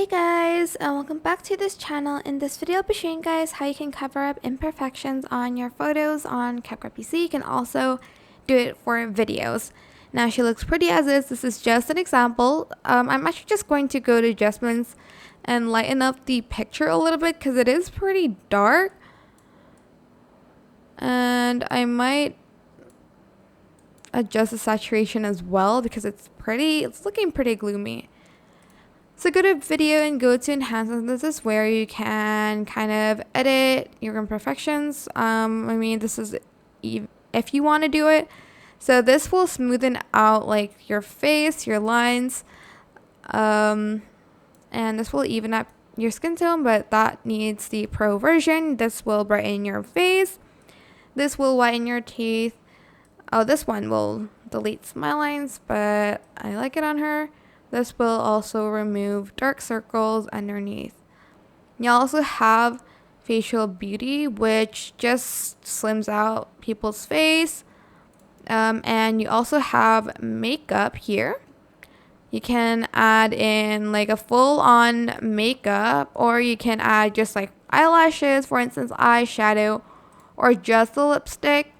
Hey guys, and welcome back to this channel. In this video, I'll be showing you guys how you can cover up imperfections on your photos on CapCut PC. You can also do it for videos. Now she looks pretty as is. This is just an example. I'm actually just going to go to adjustments and lighten up the picture a little bit because it is pretty dark. And I might adjust the saturation as well because it's looking pretty gloomy. So go to video and go to enhancements. This is where you can kind of edit your imperfections. This is if you want to do it. So this will smoothen out like your face, your lines, and this will even up your skin tone, but that needs the pro version. This will brighten your face. This will whiten your teeth. Oh, this one will delete smile lines, but I like it on her. This will also remove dark circles underneath. You also have facial beauty, which just slims out people's face. And you also have makeup here. You can add in like a full-on makeup, or you can add just like eyelashes, for instance, eyeshadow, or just the lipstick.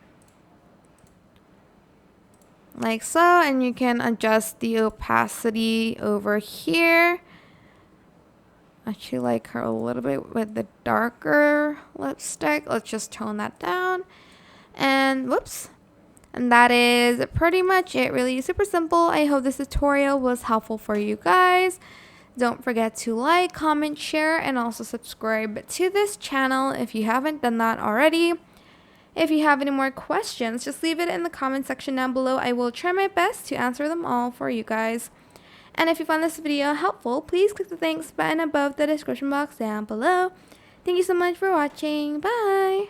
Like so, and you can adjust the opacity over here. I actually like her a little bit with the darker lipstick. Let's just tone that down. And whoops. And that is pretty much it. Really super simple. I hope this tutorial was helpful for you guys. Don't forget to like, comment, share, and also subscribe to this channel if you haven't done that already. If you have any more questions, just leave it in the comment section down below. I will try my best to answer them all for you guys. And if you found this video helpful, please click the thanks button above the description box down below. Thank you so much for watching. Bye!